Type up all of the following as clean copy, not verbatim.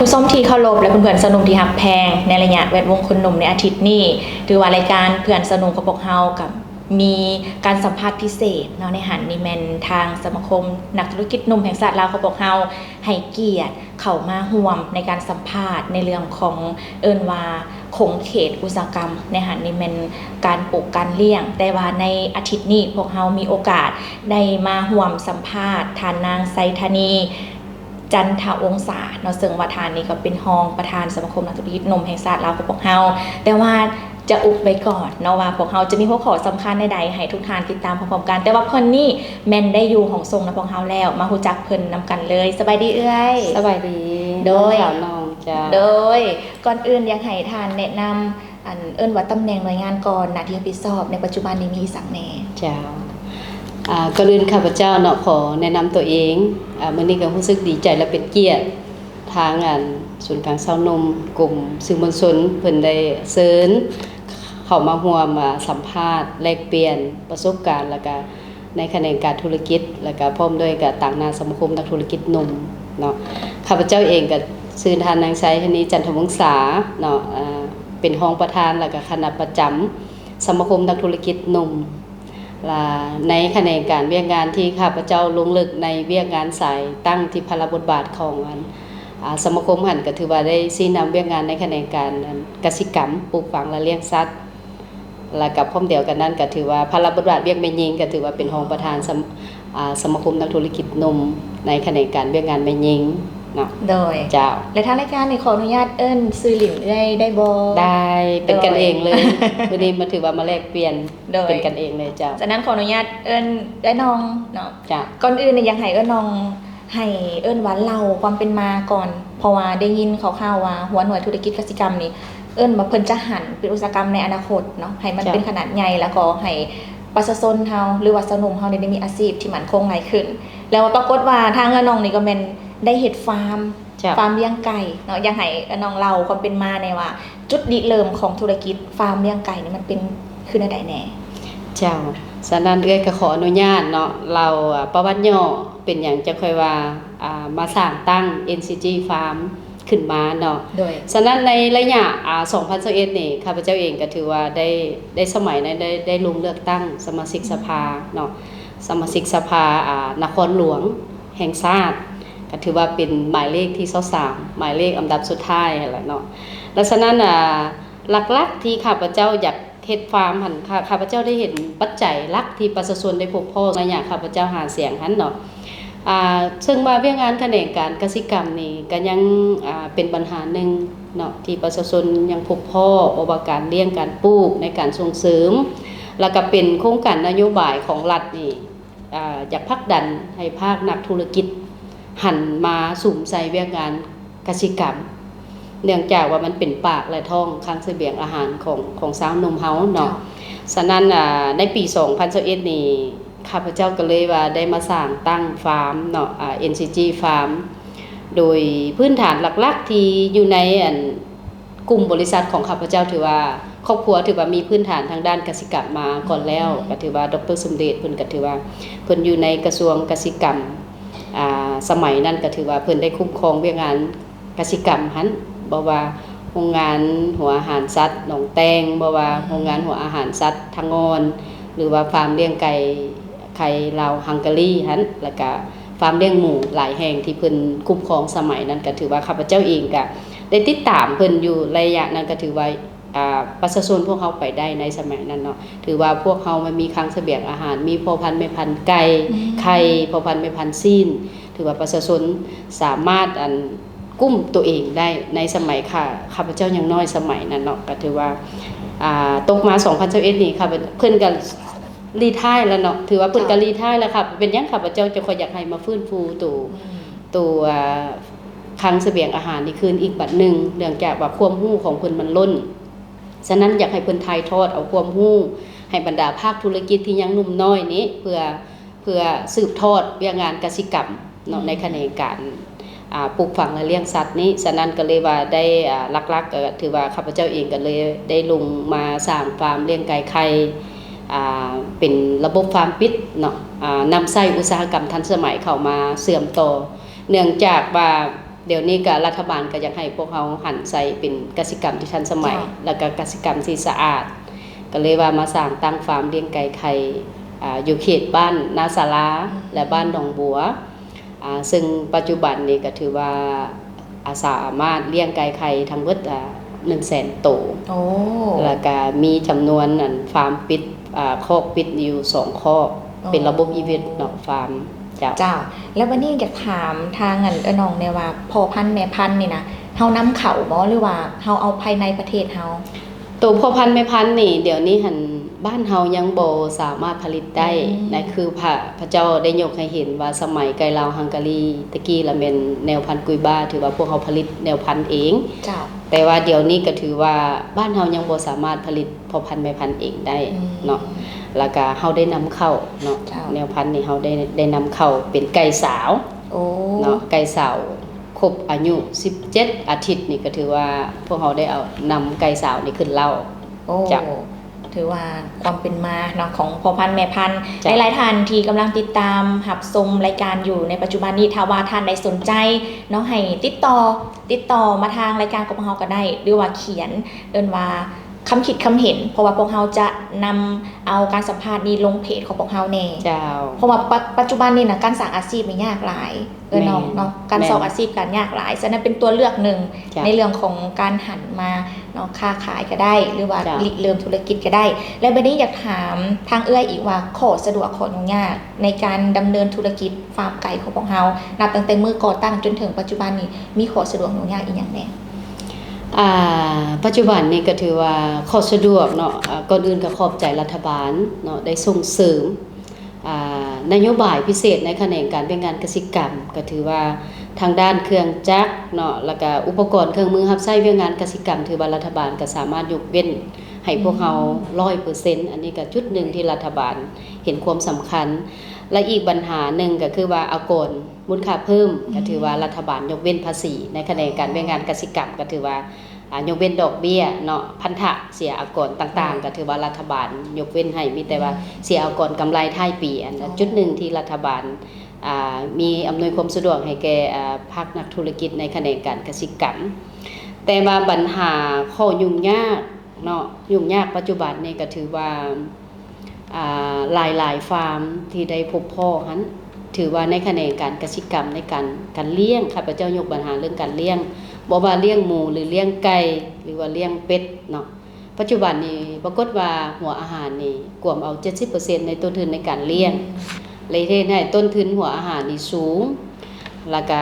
ผู้ส้มที่เคารพและเพื่อนๆสนุกที่หักแพงในระยะแวดวงคนหนุ่มในอาทิตย์นี้ถือว่ารายการเพื่อนสนุกกับพวกเฮากับมีการสัมภาษณ์พิเศษเนาะในหันนิแมนทางสมาคมนักธุรกิจหนุ่มแห่งชาติลาวกับพวกเฮาให้เกียรติเข้ามาร่วมในการสัมภาษณ์ในเรื่องของเอิ้นว่าคงเขตอุตสาหกรรมในหันนิแมนการปลูกการเลี้ยงแต่ว่าในอาทิตย์นี้พวกเฮามีโอกาสได้มาร่วมสัมภาษณ์ทานนางไซธานีจันทวงศาเนาะซึ่งว่าทานนี้ก็เป็นรองประธานสมาคมนักธุรกิจนมแห่งชาติลาวกับพวกเฮาแต่ว่าจะอุบไว้ก่อนเนาะว่าพวกเฮาจะมีหัวข้อสำคัญใดๆให้ทุกท่านติดตามพร้อมๆกันแต่ว่าเพิ่นนี่แม่นได้อยู่ของทรงนะพวกเฮาแล้วมาฮู้จักเพิ่นนำกันเลยสบายดีเอ้ย สบายดี โดย สาวน้องจ้า โดยก่อนอื่นอยากให้ท่านแนะนำอันเอิ้นว่าตำแหน่งหน่วยงานก่อนหน้าที่รับผิดชอบในปัจจุบันนี้มีสักแหน่ จ้าก่อนอื่นข้าพเจ้าเนาะขอแนะนำตัวเองมื้อนี้ก็รู้สึกดีใจและเป็นเกียรติทางศูนย์กลางสาวนมกลุ่มสื่อมวลชนเพิ่นได้เชิญเข้ามาร่วมสัมภาษณ์แลกเปลี่ยนประสบการณ์แล้วก็ในแขนงการธุรกิจแล้วก็พร้อมด้วยกับต่างนาสมาคมนักธุรกิจนมเนาะข้าพเจ้าเองก็ชื่อทานนางไซธานีจันทวงศาเนาะเป็นรองประธานแล้วก็คณะประจำสมาคมนักธุรกิจนมในแขนงการเวียกงานที่ข้าพเจ้าลงลึกในเวียกงานสายตั้งที่พระบทบาทของสมาคมหันก็ถือว่าได้ชี้นำเวียกงานในแขนงการกสิกรรมปลูกฝังและเลี้ยงสัตว์และกับพร้อมเดียวกันนั้นก็ถือว่าพระบทบาทเวียกแม่ยิงก็ถือว่าเป็นรองประธานสมาคมนักธุรกิจนมในแขนงการเวียกงานแม่ยิงเนาะโดย เจ้าและทางรายการนี่ขออนุญาตเอิ้นซื้อหลินได้บ่ ได้เป็นกันเองเลย วันนี้มาถือว่ามาแลกเปลี่ยนเป็นกันเองเลยเจ้าฉะนั้นขออนุญาตเอิ้นได้น้องเนาะ จ้า ก่อนอื่นเนี่ยยังให้เอิ้นน้องให้เอิ้นว่าเล่าความเป็นมาก่อนเพราะว่าได้ยินข่าวๆว่าหัวหน่วยธุรกิจกสิกรรมนี่เอิ้นว่าเพิ่นจะหันเป็นอุตสาหกรรมในอนาคตเนาะให้มันเป็นขนาดใหญ่แล้วก็ให้ประชาชนเฮาหรือว่าสนุมเฮาได้มีอาชีพที่มั่นคงหลายขึ้นแล้วปรากฏว่าทางเอิ้นน้องนี่ก็แม่นได้เฮ็ดฟาร์มเลี้ยงไก่เนาะยังให้น้องเล่าความเป็นมาในว่าจุดริเริ่มของธุรกิจฟาร์มเลี้ยงไก่นี่มันเป็นคือใดแน่เจ้าฉะนั้นเอ้ยก็ขออนุญาตเนาะเราประวัติย่อเป็นอย่างจะค่อยว่ามาสร้างตั้ง NCG Farm ขึ้นมาเนาะโดยฉะนั้นในระยะ2021นี่ข้าพเจ้าเองก็ถือว่าได้สมัยนั้นได้ลงเลือกตั้งสมาชิกสภาเนาะสมาชิกสภานครหลวงแห่งชาติก็ถือว่าเป็นหมายเลขที่23หมายเลขอันดับสุดท้ายแหละเนาะและฉะนั้นหลักๆที่ข้าพเจ้าอยากเฮ็ดฟาร์มหันข้าพเจ้าได้เห็นปัจจัยหลักที่ประชาชนได้พบพ่อในอย่างข้าพเจ้าหาเสียงหันเนาะซึ่งมาเวียกงานแขนงการกสิกรรมนี่ก็ยังเป็นปัญหาหนึ่งเนาะที่ประชาชนยังพบพ่อว่าการเลี้ยงการปลูกในการส่งเสริมแล้วก็เป็นโครงการนโยบายของรัฐนี่อยากผลักดันให้ภาคนักธุรกิจหันมาสุ่มใส่เวียกงานกสิกรรมเนื่องจากว่ามันเป็นปากและท้องคลังเสบียงอาหารของสาวนมเฮาเนาะฉะนั้นในปี2021นี่ข้าพเจ้าก็เลยว่าได้มาสร้างตั้งฟาร์มเนาะNCG Farm โดยพื้นฐานหลักๆที่อยู่ในกลุ่มบริษัทของข้าพเจ้าถือว่าครอบครัวถือว่ามีพื้นฐานทางด้านกสิกรรมมาก่อนแล้วก็ถือว่าดร.สมเด็จเพิ่นก็ถือว่าเพิ่นอยู่ในกระทรวงกสิกรรมสมัยนั้นก็ถือว่าเพิ่นได้คุ้มครองเวียกงานกสิกรรมหันบ่ว่าโรงงานหัวอาหารสัตว์หนองแตงบ่ว่าโรงงานหัวอาหารสัตว์ทางงอนหรือว่าฟาร์มเลี้ยงไก่ไข่ลาวฮังการีหันแล้วก็ฟาร์มเลี้ยงหมูหลายแห่งที่เพิ่นคุ้มครองสมัยนั้นก็ถือว่าข้าพเจ้าเองก็ได้ติดตามเพิ่นอยู่ระยะนั้นก็ถือว่าประชาชนพวกเขาไปได้ในสมัยนั้นเนาะถือว่าพวกเขามันมีคลังเสบียงอาหารมีพ่อพันธุ์แม่พันธุ์ไก่ไข่พ่อพันธุ์แม่พันธุ์ซีนถือว่าประชาชนสามารถกุ้มตัวเองได้ในสมัยข้าพเจ้ายังน้อยสมัยนั้นเนาะก็ถือว่าตกมา2021นี่ค่ะเพิ่นก็รีไทร์แล้วเนาะถือว่าเพิ่นก็รีไทร์แล้วค่ะเป็นหยังข้าพเจ้าจะขออยากให้มาฟื้นฟูตัวคลังเสบียงอาหารนี่คืนอีกบัดนึงเนื่องจากว่าความรู้ของเพิ่นมันล้นฉะนั้นอยากให้เพิ่นถ่ายทอดเอาความรู้ให้บรรดาภาคธุรกิจที่ยังหนุ่มน้อยนี้เพื่อสืบทอดเวียกงานกสิกรรมเนาะในแขนงการปลูกฝังและเลี้ยงสัตว์นี้ฉะนั้นก็เลยว่าได้หลักๆถือว่าข้าพเจ้าเองก็เลยได้ลงมาสร้างฟาร์มเลี้ยงไก่ไข่เป็นระบบฟาร์มปิดเนาะนำไส้อุตสาหกรรมทันสมัยเข้ามาเสื่อมต่อเนื่องจากว่า เดี๋ยวนี้ก็รัฐบาลก็อยากให้พวกเราหันใส่เป็นกสิกรรมที่ทันสมัย แล้วก็กสิกรรมที่สะอาดก็เลยว่ามาสร้างตั้งฟาร์มเลี้ยงไก่ไข่อยู่เขตบ้านนาสาราและบ้านดองบัวซึ่งปัจจุบันนี้ก็ถือว่าสามารถเลี้ยงไก่ไข่ทั้งหมด100,000 ตัวแล้วก็มีจำนวนฟาร์มปิดคอกปิดอยู่2คอกเป็นระบบอีเวนต์เนาะฟาร์มเจ้าแล้ววันนี้อยากถามทางน้องเนี่ยว่าพ่อพันธุ์แม่พันธุ์นี่นะเฮานำเข้าบ่หรือว่าเฮาเอาภายในประเทศเฮาตัวพ่อพันธุ์แม่พันธุ์นี่เดี๋ยวนี้หันบ้านเฮายังบ่สามารถผลิตได้นะคือพระเจ้าได้ยกให้เห็นว่าสมัยไกลลาวฮังการีตะกี้ละแม่นแนวพันธุ์กุยบ้าถือว่าพวกเฮาผลิตแนวพันธุ์เองเจ้าแต่ว่าเดี๋ยวนี้ก็ถือว่าบ้านเฮายังบ่สามารถผลิตพ่อพันธุ์แม่พันธุ์เองได้เนาะแล้วก็เฮาได้นำเข้าเนาะแนวพันธุ์นี่เฮาได้นำเข้าเป็นไก่สาวเนาะไก่สาวครบอายุ17 อาทิตย์นี่ก็ถือว่าพวกเฮาได้เอานำไก่สาวนี่ขึ้นเล่าจ้ะถือว่าความเป็นมาเนาะของพ่อพันธุ์แม่พันธุ์หลายๆท่านที่กำลังติดตามรับชมรายการอยู่ในปัจจุบันนี้ถ้าว่าท่านใดสนใจเนาะให้ติดต่อมาทางรายการของเราก็ได้หรือว่าเขียนเอิ้นว่าคำคิดคำเห็นเพราะว่าพวกเราจะนำเอาการสัมภาษณ์นี้ลงเพจของพวกเราแน่เพราะว่าปัจจุบันนี้นะการสร้างอาชีพมันยากหลายน้องเนาะการสร้างอาชีพการยากหลายฉะนั้นเป็นตัวเลือกหนึ่งในเรื่องของการหันมาเนาะค้าขายก็ได้หรือว่าเริ่มธุรกิจก็ได้และบัดนี้อยากถามทางเอื้อยอีกว่าขอสะดวกขออนุญาตในการดำเนินธุรกิจฟาร์มไก่ของพวกเรานับตั้งแต่มือก่อตั้งจนถึงปัจจุบันนี้มีขอสะดวกอนุญาตอีกอย่างแน่ปัจจุบันนี้ก็ถือว่าข้อสะดวกเนาะก่อนอื่นก็ขอบใจรัฐบาลเนาะได้ส่งเสริมนโยบายพิเศษในแขนงการเป็นงานเกษตรกรรมก็ถือว่าทางด้านเครื่องจักรเนาะแล้วก็อุปกรณ์เครื่องมือรับใช้เวียงงานเกษตรกรรมถือว่ารัฐบาลก็สามารถยกเว้นให้พวกเรา 100% อันนี้ก็จุดหนึ่งที่รัฐบาลเห็นความสำคัญและอีกปัญหาหนึ่งก็คือว่าอากรมูลค่าเพิ่มก็ถือว่ารัฐบาลยกเว้นภาษีในแขนงการเป็นงานเกษตรกรรมก็ถือว่ายกเว้นดอกเบี้ยเนาะพันธะเสียอากรต่างๆก็ถือว่ารัฐบาลยกเว้นให้มีแต่ว่าเสียอากรกำไรท้ายปีอันจุดหนึ่งที่รัฐบาลมีอำนวยความสะดวกให้แก่ภาคนักธุรกิจในแขนงการเกษตรกรรมแต่ว่าปัญหาข้อยุ่งยากเนาะยุ่งยากปัจจุบันนี่ก็ถือว่าหลายฟาร์มที่ได้พบพ่อหันถือว่าในแขนงการเกษตรกรรมในการเลี้ยงข้าพเจ้ายกปัญหาเรื่องการเลี้ยงบ่ว่าเลี้ยงหมูหรือเลี้ยงไก่หรือว่าเลี้ยงเป็ดเนาะปัจจุบันนี้ปรากฏว่าหัวอาหารนี่กวมเอา 70% ในต้นทุนในการเลี้ยงเลยเฮ็ดให้ต้นทุนหัวอาหารนี่สูงแล้วก็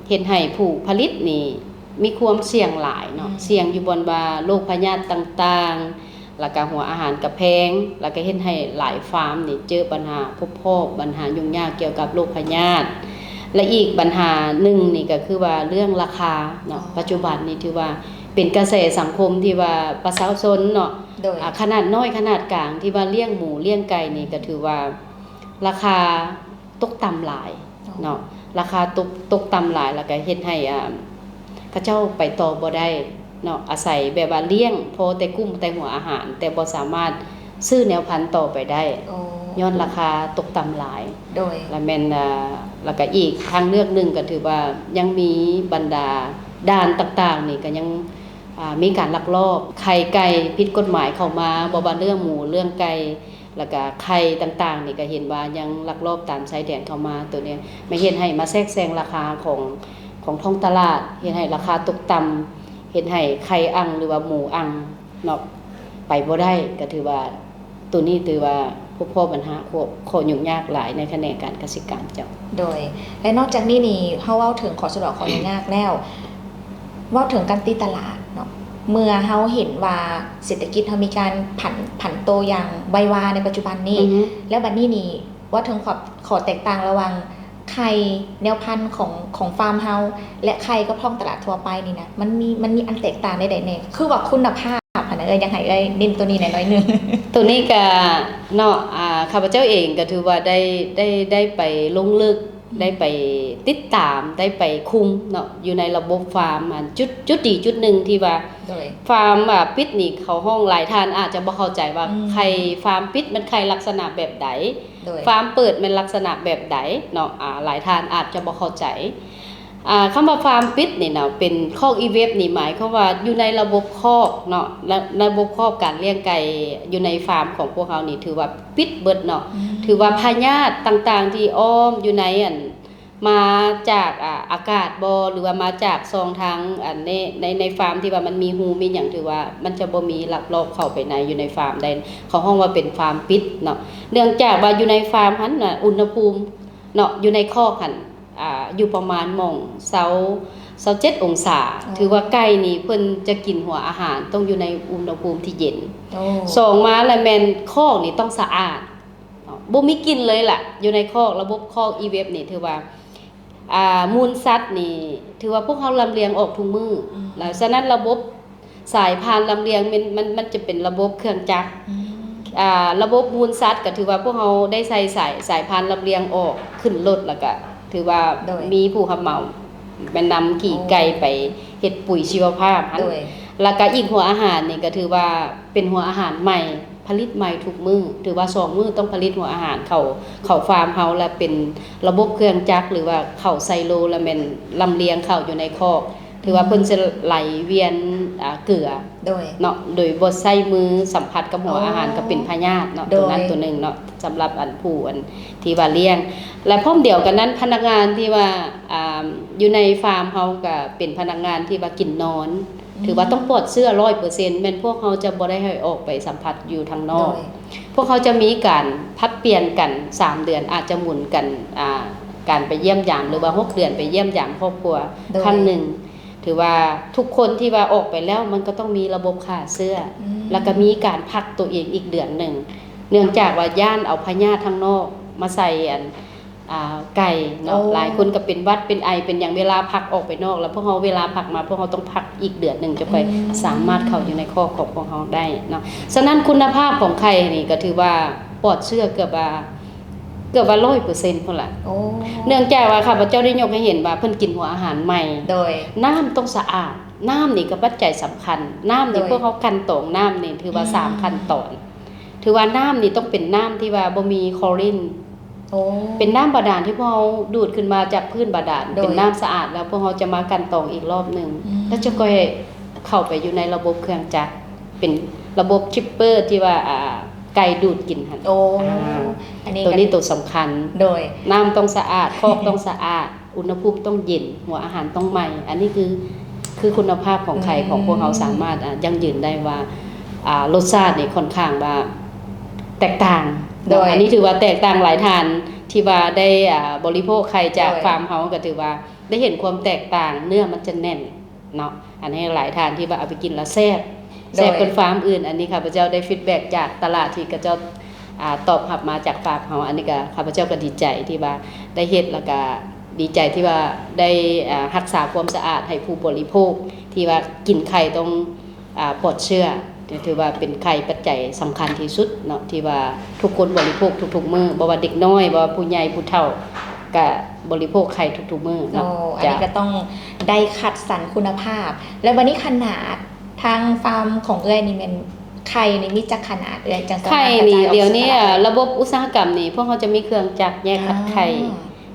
เฮ็ดให้ผู้ผลิตนี่มีความเสี่ยงหลายเนาะเสี่ยงอยู่บนว่าโรคพยาธิต่างๆแล้วก็หัวอาหารก็แพงแล้วก็เฮ็ดให้หลายฟาร์มนี่เจอปัญหาพบพ่อปัญหายุ่งยากเกี่ยวกับโรคพยาธิและอีกปัญหาหนึ่งนี่ก็คือว่าเรื่องราคาเนาะปัจจุบันนี่ถือว่าเป็นกระแสสังคมที่ว่าประชาชนเนาะขนาดน้อยขนาดกลางที่ว่าเลี้ยงหมูเลี้ยงไก่นี่ก็ถือว่าราคาตกต่ำหลายเนาะราคาตกต่ำหลายแล้วก็เฮ็ดให้เขาเจ้าไปต่อบ่ได้เนาะอาศัยแบบว่าเลี้ยงพอแต่กุ้มแต่หัวอาหารแต่บ่สามารถซื้อแนวพันธุ์ต่อไปได้ย้อนราคาตกต่ำหลายโดยและแม่นแล้วก็อีกทางเลือกหนึ่งก็ถือว่ายังมีบรรดาด่านต่างๆนี่ก็ยังมีการลักลอบไข่ไก่ผิดกฎหมายเข้ามาบ่ว่าเรื่องหมูเรื่องไก่แล้วก็ไข่ต่างๆนี่ก็เห็นว่ายังลักลอบตามชายแดนเข้ามาตัวนี้ไม่เห็นให้มาแทรกแซงราคาของท้องตลาดเห็นให้ราคาตกต่ำเห็นให้ไข่อังหรือว่าหมูอังเนาะไปบ่ได้ก็ถือว่าตัวนี้ถือว่าพวกพ่อปัญหาข้อยุ่งยากหลายในแขนงการเกษตรกรรมเจ้าโดยและนอกจากนี้นี่เฮาเว้าถึงขอสะดวกขอยุ่งยากแล้วเว้าถึงการตีตลาดเนาะเมื่อเฮาเห็นว่าเศรษฐกิจเฮามีการผันโตอย่างไววาในปัจจุบันนี้แล้วบัดนี้นี่ว่าถึงขอแตกต่างระหว่างไข่แนวพันธุ์ของฟาร์มเฮาและไข่ก็พร้อมตลาดทั่วไปนี่นะมันมีอันแตกต่างได้ใดแน่คือว่าคุณภาพยังให้เน้นตัวนี้หน่อยนึงตัวนี้ก็เนาะข้าพเจ้าเองก็ถือว่าได้ไปลงลึกได้ไปติดตามได้ไปคุมเนาะอยู่ในระบบฟาร์มจุดดีจุดหนึ่งที่ว่าฟาร์มปิดนี่เขาห้องหลายท่านอาจจะบ่เข้าใจว่าไข่ฟาร์มปิดมันไข่ลักษณะแบบใดฟาร์มเปิดมันลักษณะแบบใดเนาะหลายท่านอาจจะบ่เข้าใจ คำว่าฟาร์มปิดนี่เนาะเป็นคอกอีเวฟนี่หมายความว่าอยู่ในระบบคอกเนาะและระบบคอกการเลี้ยงไก่อยู่ในฟาร์มของพวกเรานี่ถือว่าปิดเบิดเนาะถือว่าพยาธิต่างๆที่อ้อมอยู่ในมาจากอากาศบ่หรือว่ามาจากซองทางในฟาร์มที่ว่ามันมีหูมีหยังถือว่ามันจะบ่มีลักลอบเข้าไปในอยู่ในฟาร์มใดเขาห้องว่าเป็นฟาร์มปิดเนาะเนื่องจากว่าอยู่ในฟาร์มหันน่ะอุณหภูมิเนาะอยู่ในคอกหันอยู่ประมาณหม่อง27องศาถือว่าไก่นี่เพิ่นจะกินหัวอาหารต้องอยู่ในอุณหภูมิที่เย็นสองมาแล้วแม่นคอกนี่ต้องสะอาดบ่มีกลิ่นเลยล่ะอยู่ในคอกระบบคอกอีเวฟนี่ถือว่ามูลสัตว์นี่ถือว่าพวกเขาลำเลียงออกทุกมือแล้วฉะนั้นระบบสายพานลำเลียงมันจะเป็นระบบเครื่องจักรระบบมูลสัตว์ก็ถือว่าพวกเขาได้ใส่สายพานลำเลียงออกขึ้นรถแล้วก็ถือว่ามีผู้รับเหมาแม่นำขี่ไก่ไปเฮ็ดปุ๋ยชีวภาพแล้วก็อีกหัวอาหารนี่ก็ถือว่าเป็นหัวอาหารใหม่ผลิตใหม่ทุกมื้อถือว่า2มื้อต้องผลิตหัวอาหารเข้าฟาร์มเฮาและเป็นระบบเครื่องจักรหรือว่าเข้าไซโลแล้วแม่นลำเลียงเข้าอยู่ในคอกถือว่าเพิ่นจะไหลเวียนเกลือเนาะโดยบ่ใช้มือสัมผัสกับหัวอาหารก็เป็นพยาธิเนาะตัวนั้นตัวนึงเนาะสำหรับผู้ที่ว่าเลี้ยงและพร้อมเดียวกันนั้นพนักงานที่ว่าอยู่ในฟาร์มเฮาก็เป็นพนักงานที่ว่ากินนอนถือว่าต้องปลอดเชื้อ 100% แม่นพวกเขาจะบ่ได้ให้ออกไปสัมผัสอยู่ทางนอกพวกเขาจะมีการพัดเปลี่ยนกัน3เดือนอาจจะหมุนกันการไปเยี่ยมยามหรือว่า6เดือนไปเยี่ยมยามครอบครัวครั้งหนึ่งถือว่าทุกคนที่ว่าออกไปแล้วมันก็ต้องมีระบบฆ่าเชื้อแล้วก็มีการพักตัวเองอีกเดือนหนึ่งเนื่องจากว่าย่านเอาพยาธิทางนอกมาใส่ไก่เนาะหลายคนก็เป็นวัดเป็นไอเป็นอย่างเวลาพักออกไปนอกแล้วพวกเขาเวลาพักมาพวกเขาต้องพักอีกเดือนหนึ่งจะไปสามารถเข้าอยู่ในข้อของพวกเขาได้เนาะฉะนั้นคุณภาพของไข่นี่ก็ถือว่าปลอดเชื้อเกือบว่า 100% พุ่นล่ะเนื่องจากว่าข้าพเจ้าได้ยกให้เห็นว่าเพิ่นกินหัวอาหารใหม่โดยน้ำต้องสะอาดน้ำนี่ก็ปัจจัยสำคัญน้ำนี่พวกเขากันตองน้ำนี่ถือว่า3ขั้นตอนถือว่าน้ำนี่ต้องเป็นน้ำที่ว่าบ่มีคลอรีนเป็นน้ำบาดาลที่พวกเราดูดขึ้นมาจากพื้นบาดาลเป็นน้ำสะอาดแล้วพวกเราจะมากันตองอีกรอบนึงแล้วจะก็เข้าไปอยู่ในระบบเครื่องจักรเป็นระบบชิปเปอร์ที่ว่าไก่ดูดกินหั่นอันนี้ตัวนี้ตัวสำคัญโดยน้ำต้องสะอาดคอกต้องสะอาดอุณหภูมิต้องเย็นหัวอาหารต้องใหม่อันนี้คือคุณภาพของไข่ของพวกเราสามารถยั่งยืนได้ว่ารสชาตินี่ค่อนข้างว่าแตกต่างโดยอันนี้ถือว่าแตกต่างหลายทานที่ว่าได้บริโภคไข่จากฟาร์มเฮาก็ถือว่าได้เห็นความแตกต่างเนื้อมันจะแน่นเนาะอันนี้หลายทานที่ว่าเอาไปกินแล้วแซ่บเป็นฟาร์มอื่นอันนี้ข้าพเจ้าได้ฟีดแบ็กจากตลาดที่ข้าพเจ้าตอบรับมาจากฟาร์มเฮาอันนี้ก็ข้าพเจ้าก็ดีใจที่ว่าได้เฮ็ดแล้วก็ดีใจที่ว่าได้รักษาความสะอาดให้ผู้บริโภคที่ว่ากินไข่ต้องปลอดเชื้อถือว่าเป็นไข่ปัจจัยสำคัญที่สุดเนาะที่ว่าทุกคนบริโภคทุกๆมื้อบ่ว่าเด็กน้อยบ่ว่าผู้ใหญ่ผู้เฒ่าก็บริโภคไข่ทุกๆมื้อเนาะอันนี้ก็ต้องได้คัดสรรคุณภาพและวันนี้ขนาดทางฟาร์มของเอ้ยนี่มันไข่นี่มีจักขนาดเอ้ยจังสามารถไข่นี่เดี๋ยวนี้ระบบอุตสาหกรรมนี่พวกเขาจะมีเครื่องจักรแยกคัดไข่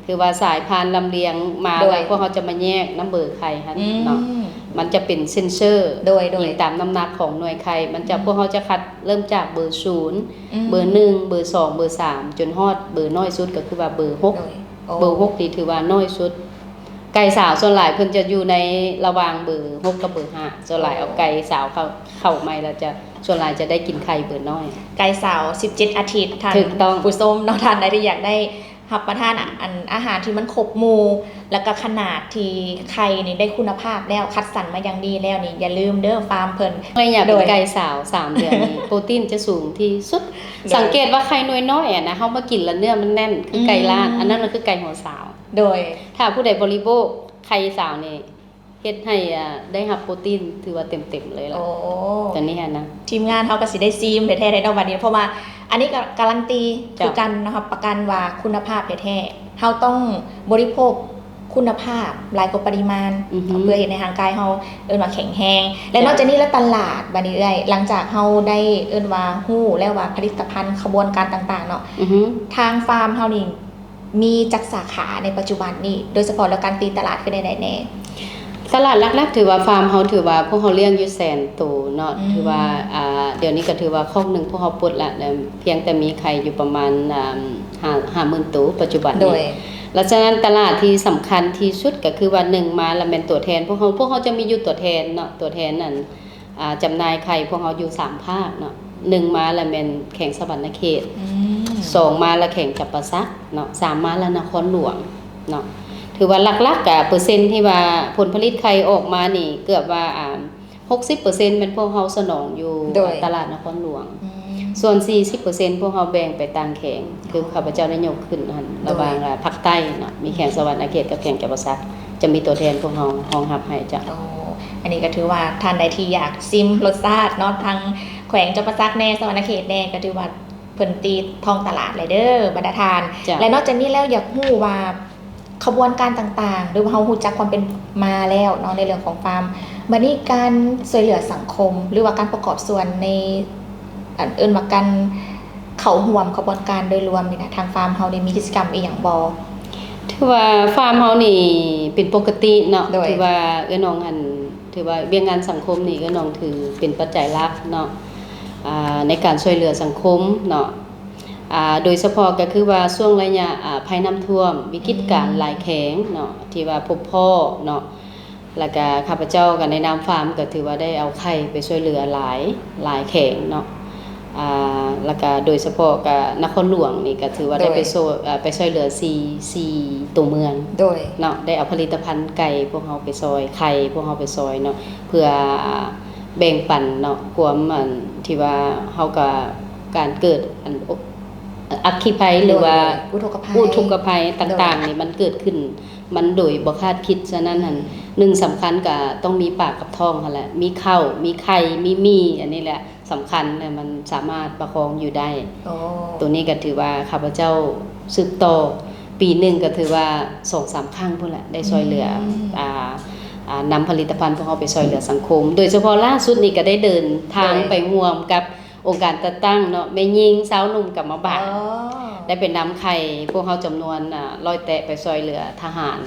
คือว่าสายพานลำเลียงมาแล้วพวกเขาจะมาแยกน้ำเบอร์ไข่หั่นเนาะมันจะเป็นเซ็นเซอร์ยิงตามน้ำหนักของหน่วยไข่มันจะพวกเขาจะคัดเริ่มจากเบอร์0เบอร์1เบอร์2เบอร์3จนฮอดเบอร์น้อยสุดก็คือว่าเบอร์6เบอร์6นี่ถือว่าน้อยสุดไก่สาวส่วนหลายเพิ่นจะอยู่ในระหว่างเบอร์6กับเบอร์5ส่วนหลายเอาไก่สาวเข้าใหม่แล้วจะส่วนหลายจะได้กินไข่เบอร์น้อยไก่สาว17อาทิตย์ทานผู้ส้มเนาะทานได้ที่อยากได้รับประทานอาหารที่มันครบหมู่แล้วก็ขนาดที่ไข่นี่ได้คุณภาพแล้วคัดสรรมาอย่างดีแล้วนี่อย่าลืมเด้อฟาร์มเพิ่นไม่อยากเป็นไก่สาว3เดือนนี่โปรตีนจะสูงที่สุดสังเกตว่าไข่น้อยๆนะเฮามากินแล้วเนื้อมันแน่นคือไก่ล้านอันนั้นมันคือไก่หัวสาวโดยถ้าผู้ใดบริโภคไข่สาวนี่เฮ็ดให้ได้รับโปรตีนถือว่าเต็มๆเลยล่ะตอนนี้ฮะนะทีมงานเฮาก็สิได้ซีมแท้ๆได้เนาะวันนี้เพราะว่าอันนี้ก็การันตีคือกันนะครับประกันว่าคุณภาพแท้ๆเฮาต้องบริโภคคุณภาพหลายกว่าปริมาณเพื่อเห็นในร่างกายเฮาว่าแข็งแรงและนอกจากนี้แล้วตลาดบัดนี้เอ้ยหลังจากเฮาได้ว่าฮู้แล้วว่าผลิตภัณฑ์ขบวนการต่างๆเนาะทางฟาร์มเฮานี่ มีจักสาขาในปัจจุบันนี้โดยเฉพาะแล้วการตีตลาดขึ้นได้แน่ ตลาดหลักๆถือว่าฟาร์มเฮาถือว่าพวกเฮาเลี้ยงอยู่แสนตัวเนาะถือว่าเดี๋ยวนี้ก็ถือว่าคอกหนึงพวกเฮาปลดละเพียงแต่มีไข่อยู่ประมาณ50,000ตัวปัจจุบัน โด นี้ ย แล้วฉะนั้นตลาดที่สำคัญที่สุดก็คือว่า1มาแล้วแม่นตัวแทนพวกเขาจะมีอยู่ตัวแทนเนาะตัวแทนนั่นจำหน่ายไข่พวกเฮาอยู่3ภาคเนาะ1มาแล้วแม่นแข่งสวรรณเขต2มาแล้วแข่งจับประซักเนาะ3มาแล้วนครหลวงเนาะถือว่าหลักๆก็เปอร์เซ็นต์ที่ว่าผลผลิตไข่ออกมานี่เกือบว่า60%เป็นพวกเฮาสนองอยู่ตลาดนครหลวงส่วน 40% พวกเฮาแบ่งไปต่างแข่งคือข้าพเจ้าได้ยกขึ้นหั่นระหว่างภาคใต้เนาะมีแข่งสวรรณเขตกับแข่งจับประซักจะมีตัวแทนพวกเฮาห้องรับให้จ้ะ โอ้อันนี้ก็ถือว่าท่านใดที่อยากซิมรสชาติเนาะทางแขวงจำปาสักแน่สวรรณเขตแน่ก็ถือว่าเพิ่นตีทองตลาดเลยเด้อบรรดาทาน จ้ะ และนอกจากนี้แล้วอยากรู้ว่าขบวนการต่างๆ หรือว่าเฮาฮู้จักความเป็นมาแล้วเนาะในเรื่องของฟาร์มบัดนี้การช่วยเหลือสังคม หรือว่าการประกอบส่วนในอันเอิ้นว่าการเข้าร่วมขบวนการโดยรวมนี่นะทางฟาร์มเฮาได้มีกิจกรรมอีหยังบ่ ถือว่าฟาร์มเฮานี่เป็นปกติเนาะ โดย ถือว่าน้องถือว่าเวียงงานสังคมนี่น้องถือเป็นปัจจัยหลักเนาะในการช่วยเหลือสังคมเนาะโดยเฉพาะก็คือว่าช่วงระยะภัยน้ำท่วมวิกฤตการณ์หลายแข็งเนาะที่ว่าพบพ่อเนาะแล้วก็ข้าพเจ้ากับในนามฟาร์มก็ถือว่าได้เอาไข่ไปช่วยเหลือหลายแข็งเนาะแล้วก็โดยเฉพาะกับนครหลวงนี่ก็ถือว่าได้ไปช่วยเหลือ4ตัวเมือง โดย เนาะได้เอาผลิตภัณฑ์ไก่พวกเฮาไปซอยไข่พวกเฮาไปซอยเนาะเพื่อแบ่งปันเนาะความที่ว่าเฮาก็การเกิดอัคคีภัยหรือว่า อุทกภัย อุทกภัยต่างๆนี่มันเกิดขึ้นมันโดยบ่คาดคิดฉะนั้นหั่นหนึ่งสำคัญก็ต้องมีปากกับท้องหั่นแหละมีข้าวมีไข่มีอันนี้แหละสำคัญเนี่ยมันสามารถประคองอยู่ได้ โอ้ ตัวนี้ก็ถือว่าข้าพเจ้าสืบต่อปีหนึ่งก็ถือว่า 2-3 ครั้งพุ่นแหละได้ช่วยเหลือนำผลิตภัณฑ์พวกเขาไปช่วยเหลือสังคม โดยเฉพาะล่าสุดนี้ก็ได้เดินทางไปร่วมกับองค์การจัดตั้งเนาะแม่ยิงสาวหนุ่มกับมาบาดได้เป็นนำไข่พวกเขาจำนวน100 แตะไปช่วยเหลือทหาร